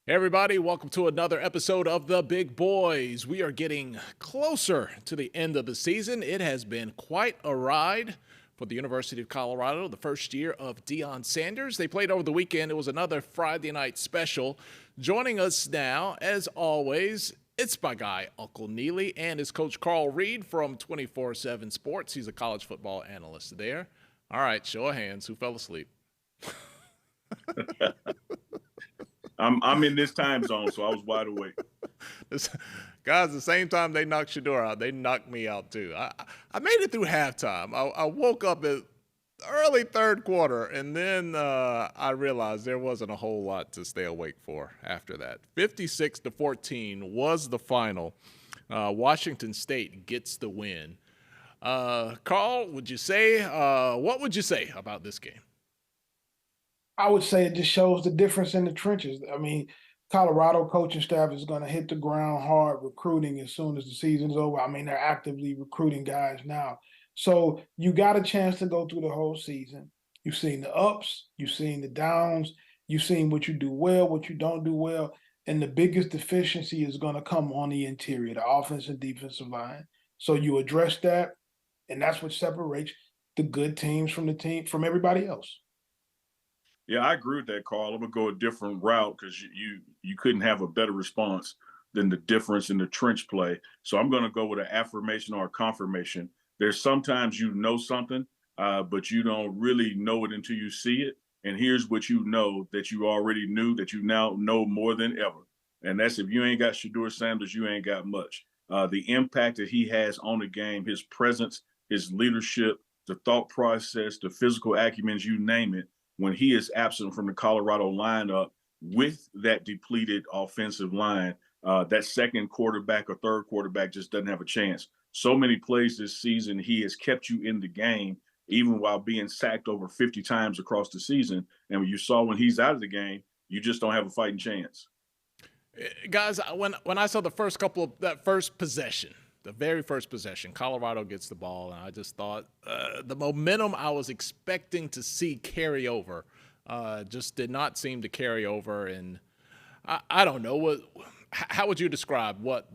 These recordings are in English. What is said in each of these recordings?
Hey everybody, welcome to another episode of The Big Boys. We are getting closer to the end of the season. It has been quite a ride for the University of Colorado, the first year of Deion Sanders. They played over the weekend. It was another Friday night special. Joining us now, as always, it's my guy, Uncle Neely, and his coach Carl Reed from 24/7 Sports. He's a college football analyst there. All right, show of hands. Who fell asleep? I'm in this time zone, so I was wide awake. This, guys, the same time they knocked Shador out, they knocked me out too. I made it through halftime. I woke up at early third quarter, and then I realized there wasn't a whole lot to stay awake for after that. 56-14 was the final. Washington State gets the win. Carl, what would you say about this game? I would say it just shows the difference in the trenches. I mean, Colorado coaching staff is going to hit the ground hard recruiting as soon as the season's over. I mean, they're actively recruiting guys now. So you got a chance to go through the whole season. You've seen the ups, you've seen the downs, you've seen what you do well, what you don't do well. And the biggest deficiency is going to come on the interior, the offense and defensive line. So you address that, and that's what separates the good teams from everybody else. Yeah, I agree with that, Carl. I'm gonna go a different route because you couldn't have a better response than the difference in the trench play. So I'm gonna go with an affirmation or a confirmation. There's sometimes you know something, but you don't really know it until you see it. And here's what you know that you already knew that you now know more than ever. And that's if you ain't got Shador Sanders, you ain't got much. The impact that he has on the game, his presence, his leadership, the thought process, the physical acumen, you name it, when he is absent from the Colorado lineup with that depleted offensive line, that second quarterback or third quarterback just doesn't have a chance. So many plays this season, he has kept you in the game, even while being sacked over 50 times across the season. And when you saw when he's out of the game, you just don't have a fighting chance. Guys, when I saw the first couple of that first possession, the very first possession, Colorado gets the ball, and I just thought the momentum I was expecting to see carry over just did not seem to carry over. And I don't know how would you describe what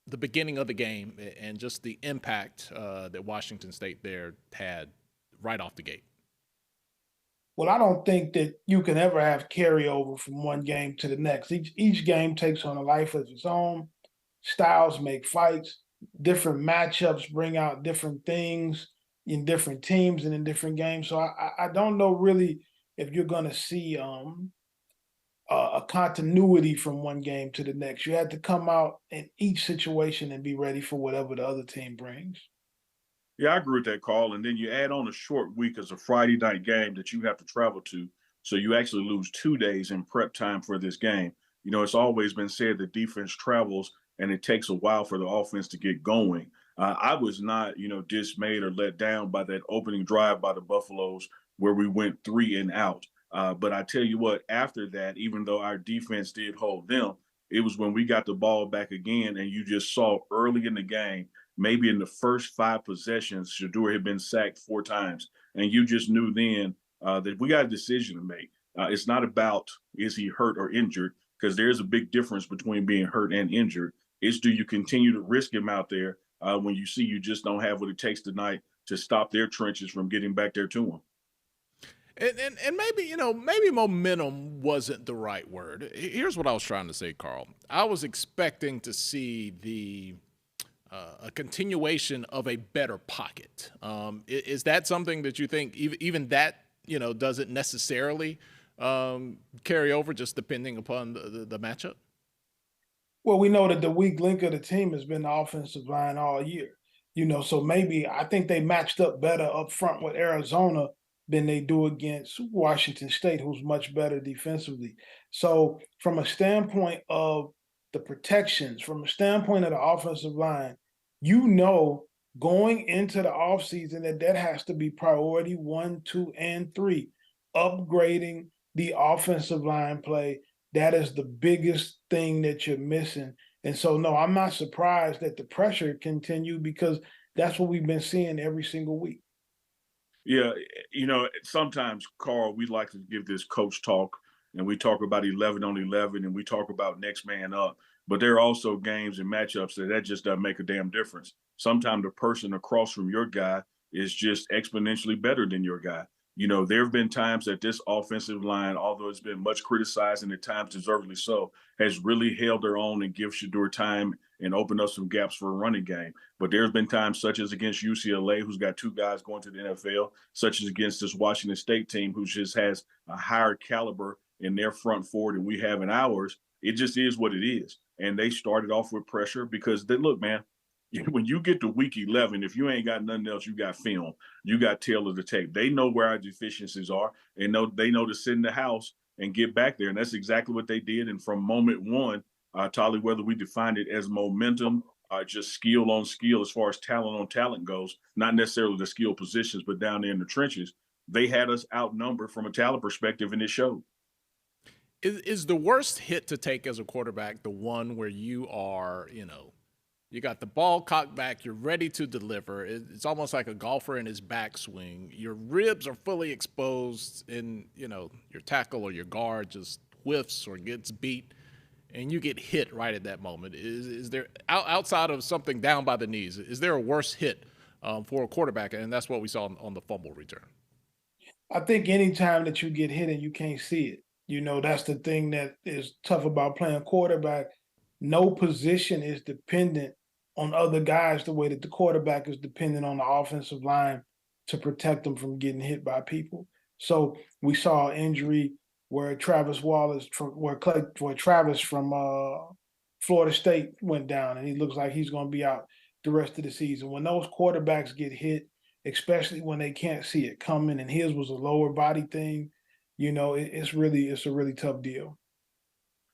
the beginning of the game and just the impact that Washington State there had right off the gate? Well, I don't think that you can ever have carryover from one game to the next. Each game takes on a life of its own. Styles make fights. Different matchups bring out different things in different teams and in different games. So I don't know really if you're going to see a continuity from one game to the next. You had to come out in each situation and be ready for whatever the other team brings. Yeah, I agree with that, Carl. And then you add on a short week as a Friday night game that you have to travel to. So you actually lose 2 days in prep time for this game. You know, it's always been said that defense travels and it takes a while for the offense to get going. I was not, dismayed or let down by that opening drive by the Buffaloes where we went three and out. But I tell you what, after that, even though our defense did hold them, it was when we got the ball back again and you just saw early in the game maybe in the first five possessions, Shador had been sacked four times. And you just knew then that we got a decision to make. It's not about is he hurt or injured, because there's a big difference between being hurt and injured. It's do you continue to risk him out there when you see you just don't have what it takes tonight to stop their trenches from getting back there to him? And maybe, maybe momentum wasn't the right word. Here's what I was trying to say, Carl. I was expecting to see a continuation of a better pocket. Is that something that you think even that doesn't necessarily carry over, just depending upon the matchup? Well, we know that the weak link of the team has been the offensive line all year. So maybe I think they matched up better up front with Arizona than they do against Washington State, who's much better defensively. So from a standpoint of the protections, from a standpoint of the offensive line, going into the offseason that has to be priority one, two, and three, upgrading the offensive line play. That is the biggest thing that you're missing. And so, no, I'm not surprised that the pressure continued because that's what we've been seeing every single week. Yeah, sometimes, Carl, we like to give this coach talk. and we talk about 11 on 11 and we talk about next man up. But there are also games and matchups that just doesn't make a damn difference. Sometimes the person across from your guy is just exponentially better than your guy. You know, there have been times that this offensive line, although it's been much criticized and at times deservedly so, has really held their own and give Shedeur time and opened up some gaps for a running game. But there's been times such as against UCLA, who's got two guys going to the NFL, such as against this Washington State team, who just has a higher caliber in their front four than we have in ours. It just is what it is. And they started off with pressure because they look, man, when you get to week 11, if you ain't got nothing else, you got film, you got tail of the tape. They know where our deficiencies are, and they know to sit in the house and get back there. And that's exactly what they did. And from moment one, Tolly, whether we defined it as momentum, just skill on skill as far as talent on talent goes, not necessarily the skill positions, but down there in the trenches, they had us outnumbered from a talent perspective, and it showed. Is the worst hit to take as a quarterback the one where you are, you got the ball cocked back, you're ready to deliver. It's almost like a golfer in his backswing. Your ribs are fully exposed and, your tackle or your guard just whiffs or gets beat and you get hit right at that moment. Is there, outside of something down by the knees, is there a worse hit for a quarterback? And that's what we saw on the fumble return. I think anytime that you get hit and you can't see it, that's the thing that is tough about playing quarterback. No position is dependent on other guys the way that the quarterback is dependent on the offensive line to protect them from getting hit by people. So we saw an injury where Travis from Florida State went down, and he looks like he's going to be out the rest of the season. When those quarterbacks get hit, especially when they can't see it coming, and his was a lower body thing, it's a really tough deal.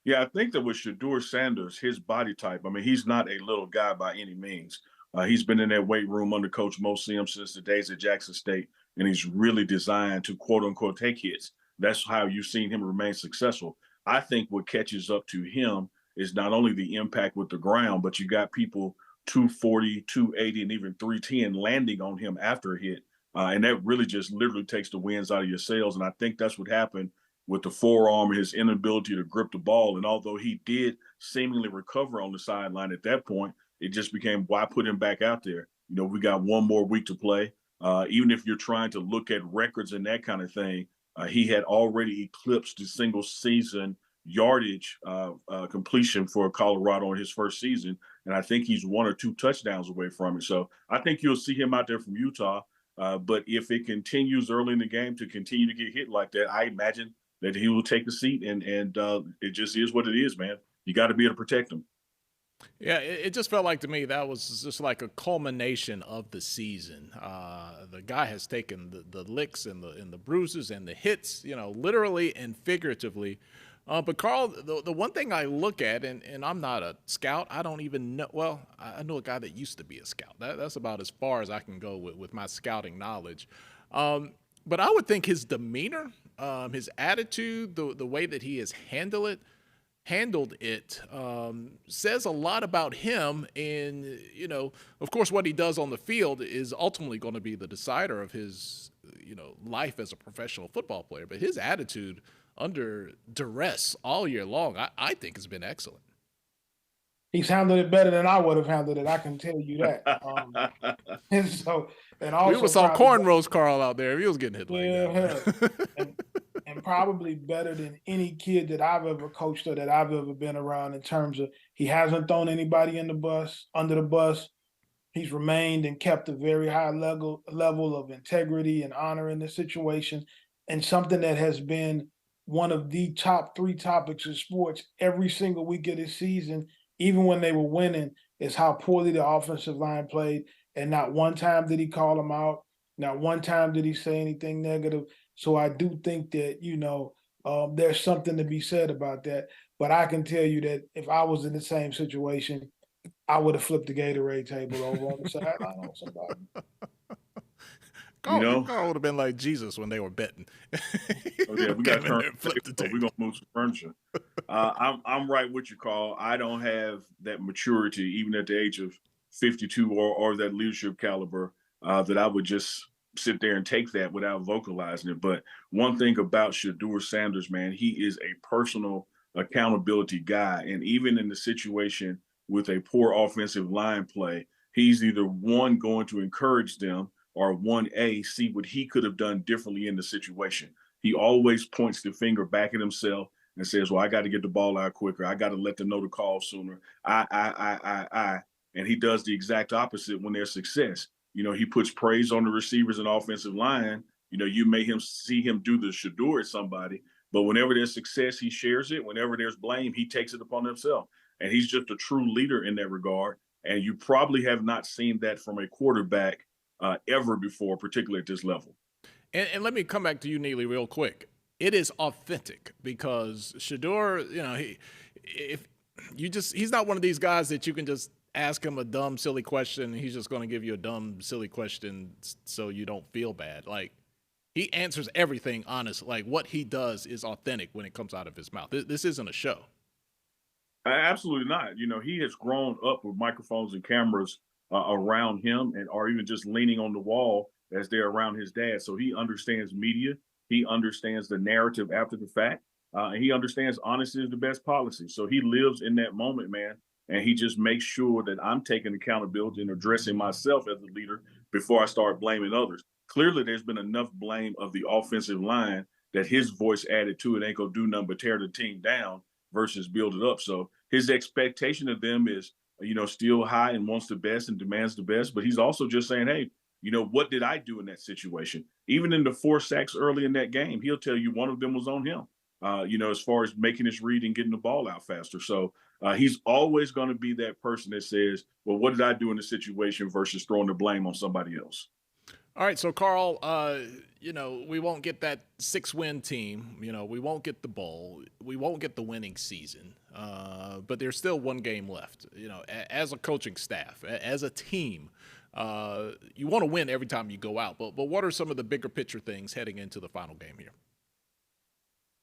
Yeah, I think that with Deion Sanders, his body type, I mean, he's not a little guy by any means. He's been in that weight room under Coach Mo Sims since the days at Jackson State, and he's really designed to, quote unquote, take hits. That's how you've seen him remain successful. I think what catches up to him is not only the impact with the ground, but you got people 240, 280, and even 310 landing on him after a hit. And that really just literally takes the winds out of your sails. And I think that's what happened with the forearm and his inability to grip the ball. And although he did seemingly recover on the sideline at that point, it just became, why put him back out there? We got one more week to play. Even if you're trying to look at records and that kind of thing, he had already eclipsed the single season yardage completion for Colorado in his first season. And I think he's 1 or 2 touchdowns away from it. So I think you'll see him out there from Utah. But if it continues early in the game to continue to get hit like that, I imagine that he will take a seat, and it just is what it is, man. You got to be able to protect him. Yeah, it just felt like to me that was just like a culmination of the season. The guy has taken the licks and the bruises and the hits, literally and figuratively. But Carl, the one thing I look at, and I'm not a scout, I don't even know. Well, I know a guy that used to be a scout. That's about as far as I can go with my scouting knowledge. But I would think his demeanor, his attitude, the way that he has handled it says a lot about him. And, of course, what he does on the field is ultimately going to be the decider of his, life as a professional football player. But his attitude under duress all year long, I think has been excellent. He's handled it better than I would have handled it. I can tell you that. And also we would have saw cornrows Carl out there if he was getting hit like that. and probably better than any kid that I've ever coached or that I've ever been around in terms of he hasn't thrown anybody under the bus. He's remained and kept a very high level of integrity and honor in this situation, and something that has been one of the top 3 topics in sports every single week of this season, even when they were winning, is how poorly the offensive line played. And not one time did he call them out. Not one time did he say anything negative. So I do think that, there's something to be said about that. But I can tell you that if I was in the same situation, I would have flipped the Gatorade table over on the sideline on somebody. Carl would have been like Jesus when they were betting. Oh, yeah, we got to flip the table. We're gonna move some furniture. I'm right with you, Carl. I don't have that maturity, even at the age of 52, or that leadership caliber, that I would just sit there and take that without vocalizing it. But one thing about Deion Sanders, man, he is a personal accountability guy. And even in the situation with a poor offensive line play, he's either one going to encourage them or one A, see what he could have done differently in the situation. He always points the finger back at himself and says, well, I got to get the ball out quicker. I got to let them know to call sooner. I. And he does the exact opposite when there's success. You know, he puts praise on the receivers and offensive line. You know, you may see him do the Shador at somebody, but whenever there's success, he shares it. Whenever there's blame, he takes it upon himself. And he's just a true leader in that regard. And you probably have not seen that from a quarterback ever before, particularly at this level. And let me come back to you, Neely, real quick. It is authentic because Shador, you know, he's not one of these guys that you can just ask him a dumb, silly question, and he's just going to give you a dumb, silly question so you don't feel bad. Like, he answers everything honest. Like, what he does is authentic when it comes out of his mouth. This isn't a show. Absolutely not. You know, he has grown up with microphones and cameras around him, or even just leaning on the wall as they're around his dad. So he understands media. He understands the narrative after the fact. And he understands honesty is the best policy. So he lives in that moment, man. And he just makes sure that I'm taking accountability and addressing myself as a leader before I start blaming others. Clearly, there's been enough blame of the offensive line that his voice added to it ain't gonna do nothing but tear the team down versus build it up. So his expectation of them is, you know, still high and wants the best and demands the best. But he's also just saying, hey, you know, what did I do in that situation? Even in the 4 sacks early in that game, he'll tell you one of them was on him. You know, as far as making his read and getting the ball out faster. So he's always going to be that person that says, well, what did I do in the situation versus throwing the blame on somebody else? All right, so Carl, you know, we won't get that 6-win team. You know, we won't get the bowl. We won't get the winning season. But there's still one game left. You know, as a coaching staff, as a team, you want to win every time you go out. But what are some of the bigger picture things heading into the final game here?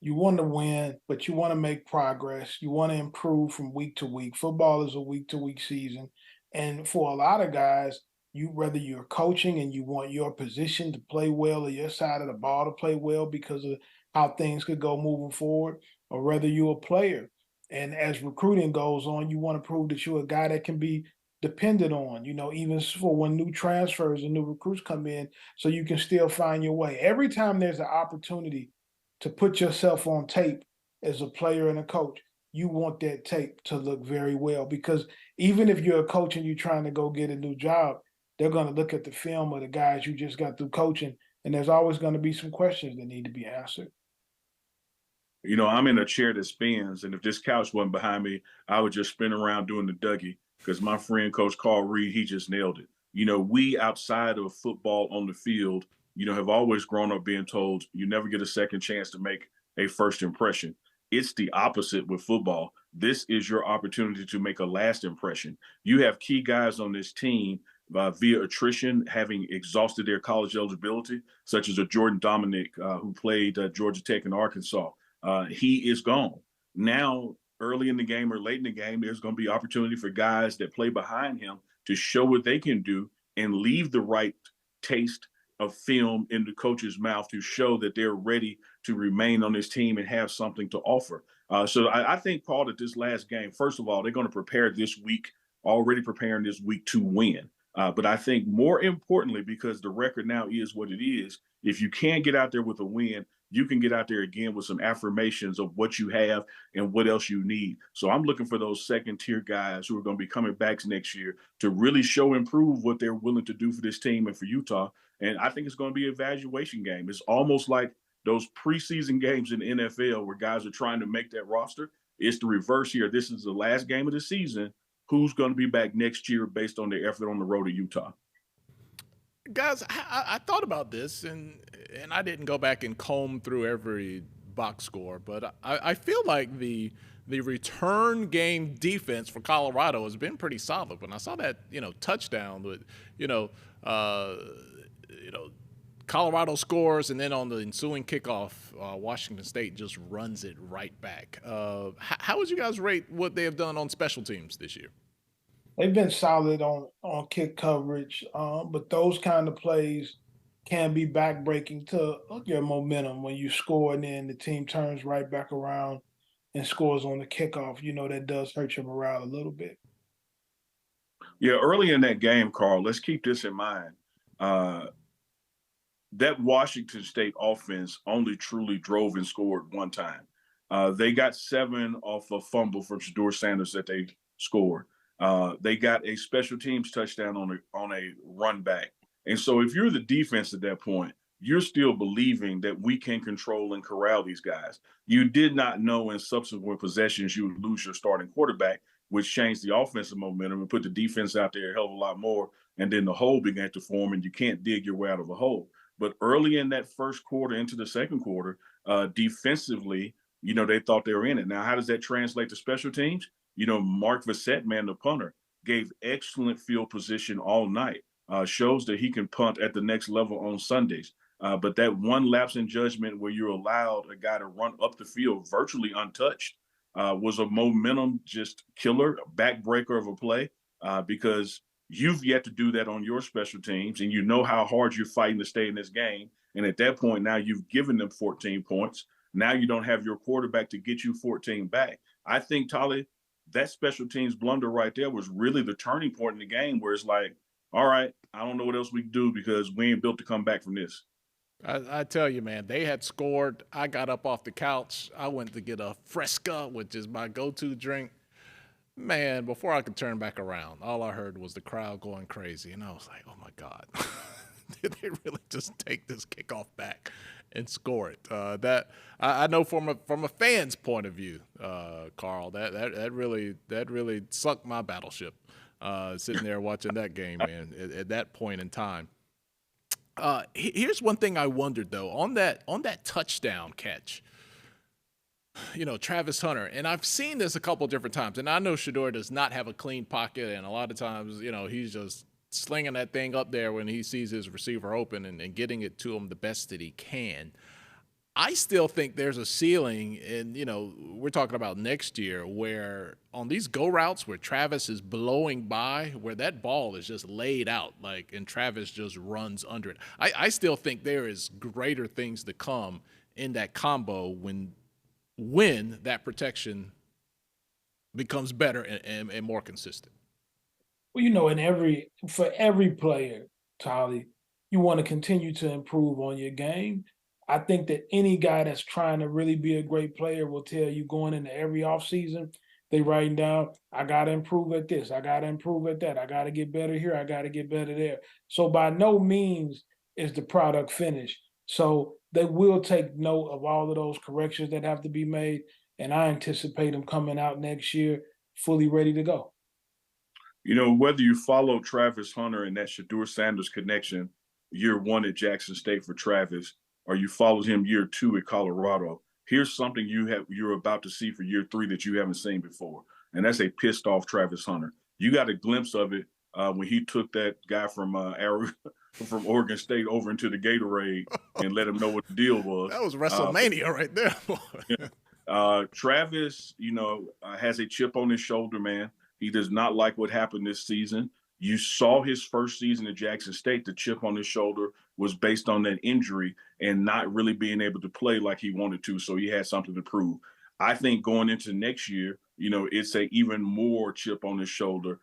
You want to win, but you want to make progress. You want to improve from week to week. Football is a week to week season. And for a lot of guys, whether you're coaching and you want your position to play well or your side of the ball to play well because of how things could go moving forward, or whether you're a player. And as recruiting goes on, you want to prove that you're a guy that can be depended on, you know, even for when new transfers and new recruits come in, so you can still find your way. Every time there's an opportunity to put yourself on tape as a player and a coach, you want that tape to look very well, because even if you're a coach and you're trying to go get a new job, they're going to look at the film of the guys you just got through coaching, and there's always going to be some questions that need to be answered. You know, I'm in a chair that spins, and if this couch wasn't behind me, I would just spin around doing the Dougie, because my friend, Coach Carl Reed, he just nailed it. You know, we outside of football on the field, you know, have always grown up being told you never get a second chance to make a first impression. It's the opposite with football. This is your opportunity to make a last impression. You have key guys on this team via attrition, having exhausted their college eligibility, such as a Jordan Dominic, who played Georgia Tech and Arkansas. He is gone. Now, early in the game or late in the game, there's going to be opportunity for guys that play behind him to show what they can do and leave the right taste of film in the coach's mouth to show that they're ready to remain on this team and have something to offer. So I think, Paul, that this last game, first of all, they're going to prepare this week, already preparing this week to win. But I think more importantly, because the record now is what it is, if you can't get out there with a win, you can get out there again with some affirmations of what you have and what else you need. So I'm looking for those second tier guys who are going to be coming back next year to really show and prove what they're willing to do for this team and for Utah. And I think it's going to be an evaluation game. It's almost like those preseason games in the NFL where guys are trying to make that roster. It's the reverse here. This is the last game of the season. Who's going to be back next year based on their effort on the road to Utah? Guys, I thought about this, and I didn't go back and comb through every box score, but I feel like the return game defense for Colorado has been pretty solid. When I saw that, you know, touchdown with, Colorado scores, and then on the ensuing kickoff, Washington State just runs it right back. How would you guys rate what they have done on special teams this year? They've been solid on kick coverage, but those kind of plays can be backbreaking to your momentum when you score and then the team turns right back around and scores on the kickoff. That does hurt your morale a little bit. Yeah, early in that game, Carl, let's keep this in mind. That Washington State offense only truly drove and scored one time. They got 7 off a fumble from Deion Sanders that they scored. They got a special teams touchdown on a run back. And so if you're the defense at that point, you're still believing that we can control and corral these guys. You did not know in subsequent possessions you would lose your starting quarterback, which changed the offensive momentum and put the defense out there a hell of a lot more. And then the hole began to form, and you can't dig your way out of a hole. But early in that first quarter into the second quarter, defensively, they thought they were in it. Now, how does that translate to special teams? Mark Vissett, man, the punter, gave excellent field position all night. Shows that he can punt at the next level on Sundays. But that one lapse in judgment where you allowed a guy to run up the field virtually untouched was a momentum just killer, backbreaker of a play because you've yet to do that on your special teams, and you know how hard you're fighting to stay in this game. And at that point, now you've given them 14 points. Now you don't have your quarterback to get you 14 back. I think, Tolly, that special teams blunder right there was really the turning point in the game where it's like, all right, I don't know what else we can do because we ain't built to come back from this. I tell you, man, they had scored. I got up off the couch. I went to get a Fresca, which is my go-to drink. Man, before I could turn back around, all I heard was the crowd going crazy. And I was like, oh, my God. Did they really just take this kickoff back and score it? That I know from a fan's point of view, Carl, that really sunk my battleship sitting there watching that game, man, at that point in time. Here's one thing I wondered, though, on that touchdown catch. Travis Hunter, and I've seen this a couple different times, and I know Shedeur does not have a clean pocket, and a lot of times, he's just slinging that thing up there when he sees his receiver open and getting it to him the best that he can. I still think there's a ceiling, and, we're talking about next year, where on these go routes where Travis is blowing by, where that ball is just laid out, and Travis just runs under it. I still think there is greater things to come in that combo when that protection becomes better and more consistent. Well, for every player, Tolly, you want to continue to improve on your game. I think that any guy that's trying to really be a great player will tell you going into every offseason, they writing down, I got to improve at this. I got to improve at that. I got to get better here. I got to get better there. So by no means is the product finished. So they will take note of all of those corrections that have to be made. And I anticipate them coming out next year fully ready to go. Whether you follow Travis Hunter and that Deion Sanders connection year 1 at Jackson State for Travis, or you followed him year 2 at Colorado, here's something you're about to see for year 3 that you haven't seen before. And that's a pissed off Travis Hunter. You got a glimpse of it when he took that guy from Oregon State over into the Gatorade and let him know what the deal was. That was WrestleMania right there. Travis, has a chip on his shoulder, man. He does not like what happened this season. You saw his first season at Jackson State. The chip on his shoulder was based on that injury and not really being able to play like he wanted to. So he had something to prove. I think going into next year, it's a even more chip on his shoulder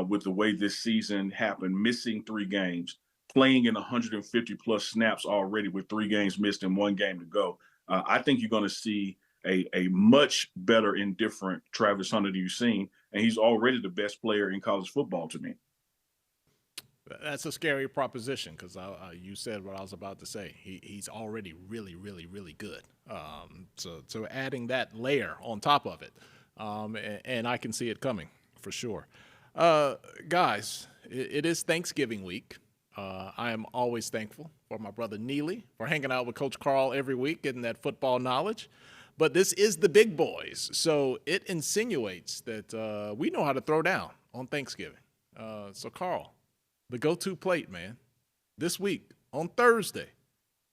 with the way this season happened, missing 3 games, playing in 150 plus snaps already with 3 games missed and 1 game to go. I think you're going to see a much better and different Travis Hunter than you've seen. And he's already the best player in college football to me. That's a scary proposition because you said what I was about to say. He's already really, really, really good. So adding that layer on top of it, and I can see it coming for sure. Guys, it is Thanksgiving week. I am always thankful for my brother Neely for hanging out with Coach Carl every week, getting that football knowledge. But this is the big boys, so it insinuates that we know how to throw down on Thanksgiving. So, Carl, the go-to plate, man, this week on Thursday,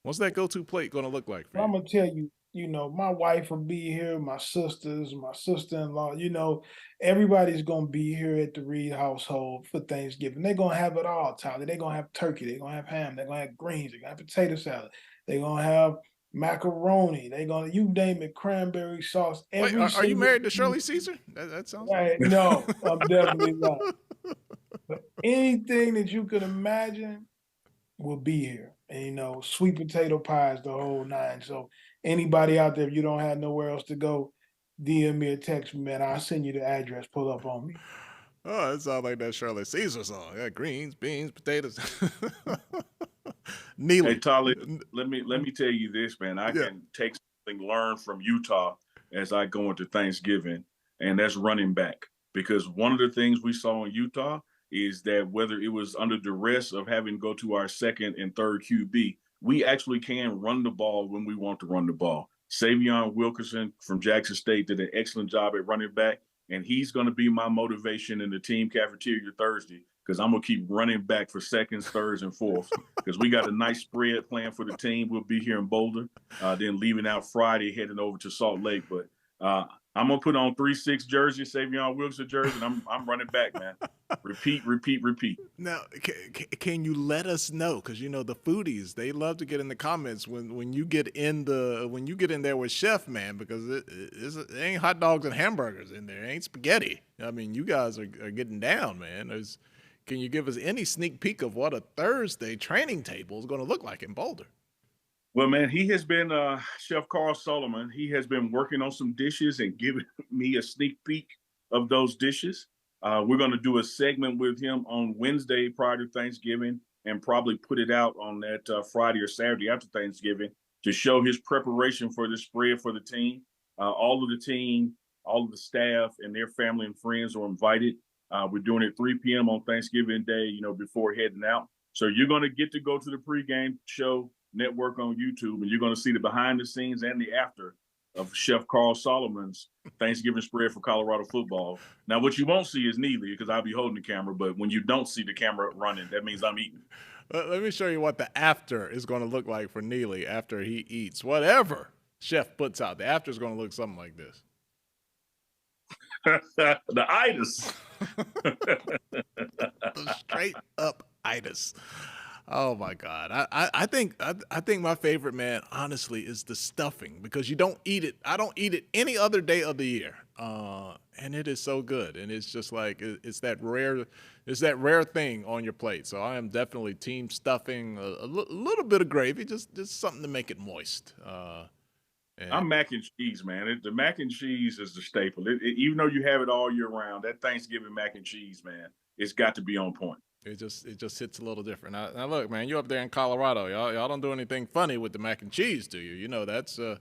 what's that go-to plate going to look like for you? I'm going to tell you, my wife will be here, my sisters, my sister-in-law, everybody's going to be here at the Reed household for Thanksgiving. They're going to have it all, Tyler. They're going to have turkey. They're going to have ham. They're going to have greens. They're going to have potato salad. They're going to have macaroni. They're going to, you name it, cranberry sauce. Wait, are you married to Shirley Caesar? That sounds like. No, I'm definitely not. But anything that you could imagine will be here. And, sweet potato pies, the whole nine. So anybody out there, if you don't have nowhere else to go, DM me or text me, man. I'll send you the address. Pull up on me. Oh, it sounds like that Shirley Caesar song. Yeah, greens, beans, potatoes. Neely. Hey, Tolly, let me tell you this, man. I can take something learned from Utah as I go into Thanksgiving, and that's running back. Because one of the things we saw in Utah is that whether it was under duress of having to go to our second and third QB, we actually can run the ball when we want to run the ball. Savion Wilkerson from Jackson State did an excellent job at running back, and he's going to be my motivation in the team cafeteria Thursday because I'm going to keep running back for seconds, thirds, and fourths because we got a nice spread planned for the team. We'll be here in Boulder, then leaving out Friday, heading over to Salt Lake. But I'm going to put on 3-6 jersey, Savion Wilkerson jersey, and I'm running back, man. Repeat. Now, can you let us know? Because the foodies, they love to get in the comments when you get in there with Chef, man, because it ain't hot dogs and hamburgers in there, it ain't spaghetti. I mean, you guys are getting down, man. Can you give us any sneak peek of what a Thursday training table is going to look like in Boulder? Well, man, he has been Chef Carl Solomon. He has been working on some dishes and giving me a sneak peek of those dishes. We're going to do a segment with him on Wednesday prior to Thanksgiving and probably put it out on that Friday or Saturday after Thanksgiving to show his preparation for the spread for the team. All of the team, all of the staff and their family and friends are invited. We're doing it 3 p.m. on Thanksgiving Day, before heading out. So you're going to get to go to the pregame show network on YouTube, and you're going to see the behind the scenes and the after of Chef Carl Solomon's Thanksgiving spread for Colorado football. Now, what you won't see is Neely because I'll be holding the camera, but when you don't see the camera running, that means I'm eating. Let me show you what the after is going to look like for Neely after he eats whatever Chef puts out. The after is going to look something like this. The itis. The straight up itis. Oh my God. I think my favorite, man, honestly, is the stuffing because you don't eat it. I don't eat it any other day of the year. And it is so good. And it's just like, it's that rare thing on your plate. So I am definitely team stuffing, a little bit of gravy, just something to make it moist. I'm mac and cheese, man. The mac and cheese is the staple. Even though you have it all year round, that Thanksgiving mac and cheese, man, it's got to be on point. It just hits a little different. Now look, man, you up there in Colorado, y'all don't do anything funny with the mac and cheese, do you? That's that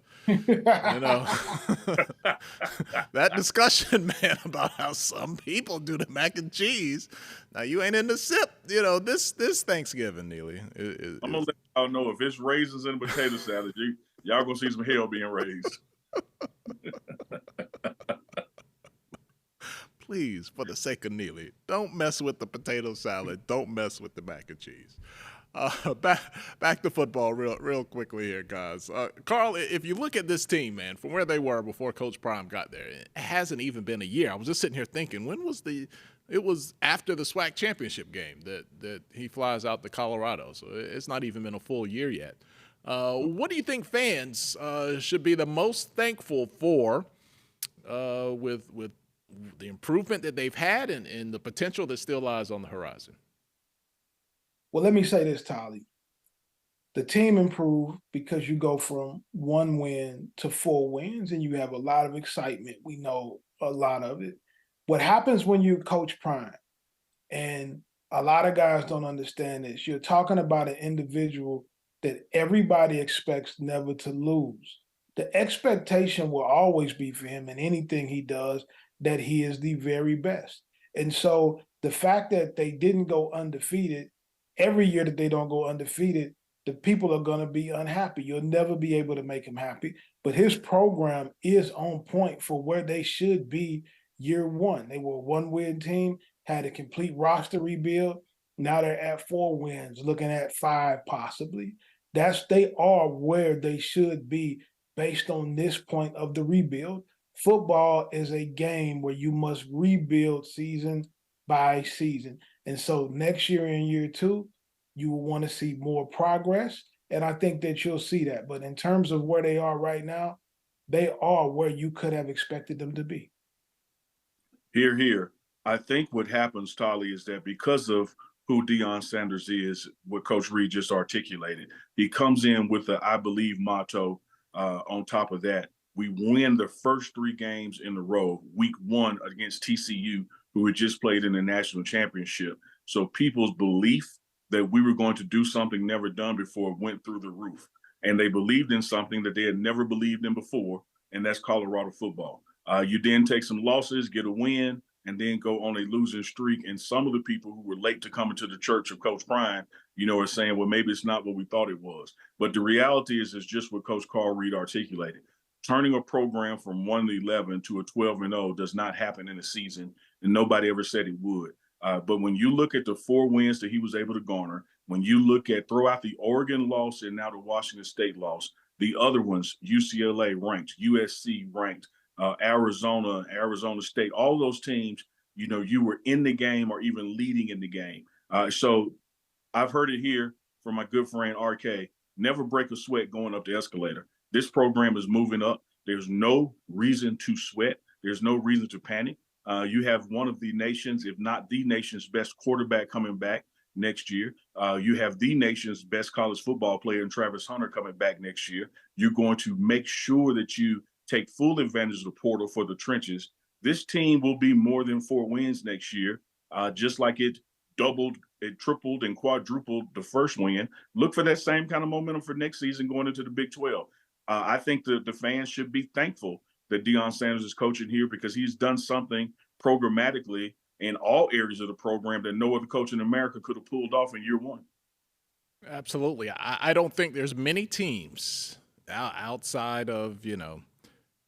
discussion, man, about how some people do the mac and cheese. Now you ain't in the sip, this Thanksgiving, Neely. I'm gonna let y'all know if it's raisins and potato salad, y'all gonna see some hell being raised. Please, for the sake of Neely, don't mess with the potato salad. Don't mess with the mac and cheese. Back to football real quickly here, guys. Carl, if you look at this team, man, from where they were before Coach Prime got there, it hasn't even been a year. I was just sitting here thinking, it was after the SWAC championship game that he flies out to Colorado. So it's not even been a full year yet. What do you think fans should be the most thankful for with the improvement that they've had and the potential that still lies on the horizon? Well, let me say this, Tolly. The team improved because you go from 1 win to 4 wins and you have a lot of excitement. We know a lot of it. What happens when you coach Prime, and a lot of guys don't understand this, you're talking about an individual that everybody expects never to lose. The expectation will always be for him in anything he does that he is the very best. And so the fact that they didn't go undefeated, every year that they don't go undefeated, the people are going to be unhappy. You'll never be able to make them happy. But his program is on point for where they should be year one. They were a 1-win team, had a complete roster rebuild. Now they're at 4 wins, looking at 5 possibly. They are where they should be based on this point of the rebuild. Football is a game where you must rebuild season by season. And so next year in year 2, you will want to see more progress. And I think that you'll see that. But in terms of where they are right now, they are where you could have expected them to be. Here, here. I think what happens, Tolly, is that because of who Deion Sanders is, what Coach Reed just articulated, he comes in with the "I believe" motto. On top of that, we win the first 3 games in a row. Week 1 against TCU, who had just played in the national championship. So people's belief that we were going to do something never done before went through the roof, and they believed in something that they had never believed in before, and that's Colorado football. You then take some losses, get a win, and then go on a losing streak. And some of the people who were late to coming to the church of Coach Prime, are saying, well, maybe it's not what we thought it was. But the reality is just what Coach Carl Reed articulated. Turning a program from 1-11 to a 12-0 does not happen in a season, and nobody ever said it would. But when you look at the 4 wins that he was able to garner, when you look at throughout the Oregon loss and now the Washington State loss, the other ones, UCLA ranked, USC ranked, Arizona State, all those teams, you were in the game or even leading in the game. So I've heard it here from my good friend RK, never break a sweat going up the escalator. This program is moving up. There's no reason to sweat. There's no reason to panic. You have one of the nation's, if not the nation's best quarterback coming back next year. You have the nation's best college football player in Travis Hunter coming back next year. You're going to make sure that you take full advantage of the portal for the trenches. This team will be more than 4 wins next year, just like it doubled, it tripled, and quadrupled the first win. Look for that same kind of momentum for next season going into the Big 12. I think the fans should be thankful that Deion Sanders is coaching here because he's done something programmatically in all areas of the program that no other coach in America could have pulled off in year 1. Absolutely. I don't think there's many teams outside of,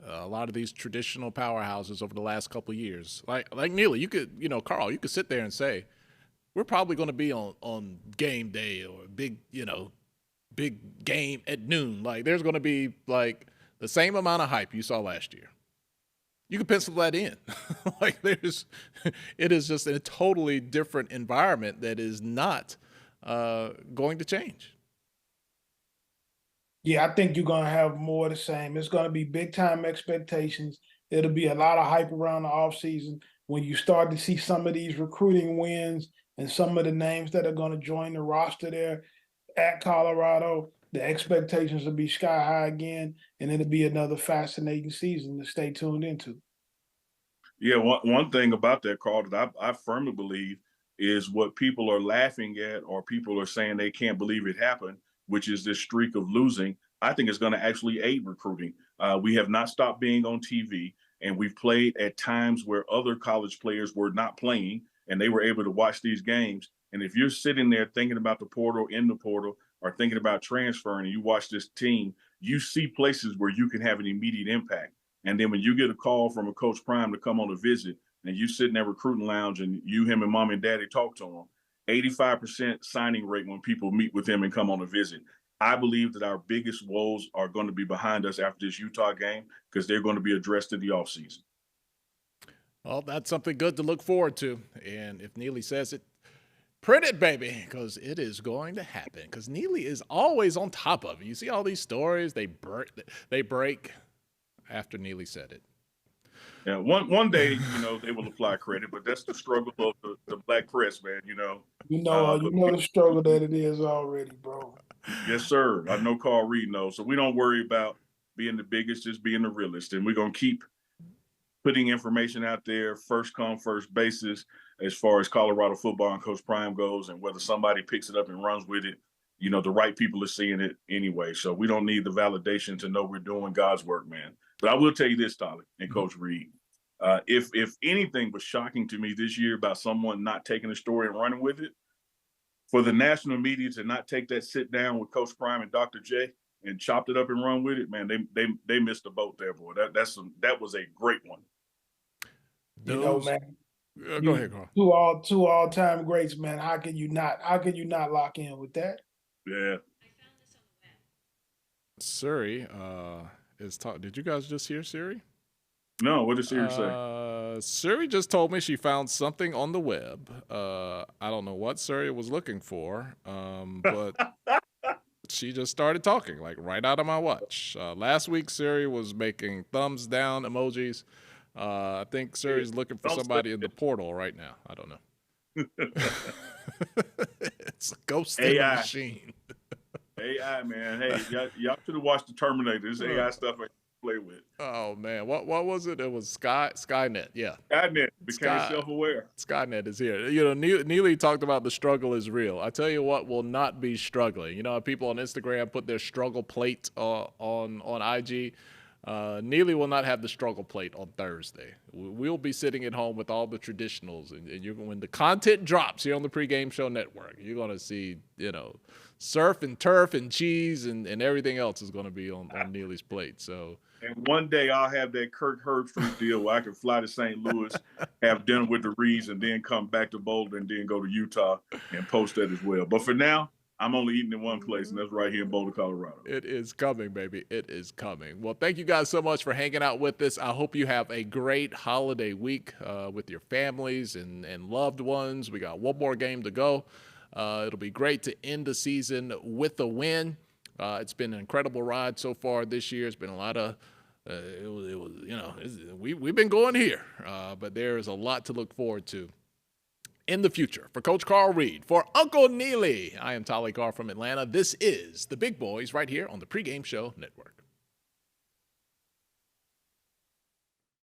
a lot of these traditional powerhouses over the last couple of years. Like Neely, you could, Carl, you could sit there and say, we're probably going to be on game day or big game at noon. Like there's going to be like the same amount of hype you saw last year. You can pencil that in. It is just a totally different environment that is not going to change. Yeah, I think you're going to have more of the same. It's going to be big time expectations. It'll be a lot of hype around the offseason. When you start to see some of these recruiting wins and some of the names that are going to join the roster there at Colorado, the expectations will be sky high again, and it'll be another fascinating season to stay tuned into. Yeah, one thing about that, Carl, that I firmly believe is what people are laughing at or people are saying they can't believe it happened, which is this streak of losing. I think it's going to actually aid recruiting. We have not stopped being on TV, and we've played at times where other college players were not playing, and they were able to watch these games. And if you're sitting there thinking about the portal, in the portal, or thinking about transferring, and you watch this team, you see places where you can have an immediate impact. And then when you get a call from a Coach Prime to come on a visit, and you sit in that recruiting lounge and him and mom and daddy talk to him, 85% signing rate when people meet with him and come on a visit. I believe that our biggest woes are going to be behind us after this Utah game because they're going to be addressed in the offseason. Well, that's something good to look forward to. And if Neely says it, print it, baby, because it is going to happen. Because Neely is always on top of it. You see all these stories, they break after Neely said it. Yeah, one day, they will apply credit, but that's the struggle of the black press, man. You know the struggle that it is already, bro. Yes, sir. I know Carl Reed knows. So we don't worry about being the biggest, just being the realest. And we're going to keep putting information out there, first come, first basis, as far as Colorado football and Coach Prime goes, and whether somebody picks it up and runs with it, the right people are seeing it anyway. So we don't need the validation to know we're doing God's work, man. But I will tell you this, Tyler and Coach Reed. If anything was shocking to me this year about someone not taking a story and running with it, for the national media to not take that sit down with Coach Prime and Dr. J and chopped it up and run with it, man, they missed the boat there, boy. That was a great one. Man. Go ahead, Carl. Two all-time greats, man. How can you not lock in with that? Yeah. Surrey is talking. Did you guys just hear Siri? No, what did Siri say? Siri just told me she found something on the web. I don't know what Siri was looking for, but she just started talking, like right out of my watch. Last week, Siri was making thumbs down emojis. I think Siri's looking for somebody in the portal right now. I don't know. It's a ghost in the machine. AI, man. Hey, y'all should have watched the Terminator. This AI stuff I play with. Oh man, what was it? It was Skynet. Yeah, Skynet became self-aware. Skynet is here. You know, Neely talked about the struggle is real. I tell you what will not be struggling. You know, people on Instagram put their struggle plate on IG. Neely will not have the struggle plate on Thursday. We'll be sitting at home with all the traditionals, and when the content drops here on the Pregame Show Network, you're gonna see, you know, surf and turf and cheese and everything else is gonna be on Neely's plate. So. And one day I'll have that Kirk Herbstreit deal where I can fly to St. Louis, have dinner with the Reeds, and then come back to Boulder and then go to Utah and post that as well. But for now, I'm only eating in one place, and that's right here in Boulder, Colorado. It is coming, baby. It is coming. Well, thank you guys so much for hanging out with us. I hope you have a great holiday week with your families and loved ones. We got one more game to go. It'll be great to end the season with a win. It's been an incredible ride so far this year. It's been a lot of, we've been going here, but there is a lot to look forward to in the future. For Coach Carl Reed, for Uncle Neely, I am Tolly Carr from Atlanta. This is the Big Boys right here on the Pregame Show Network.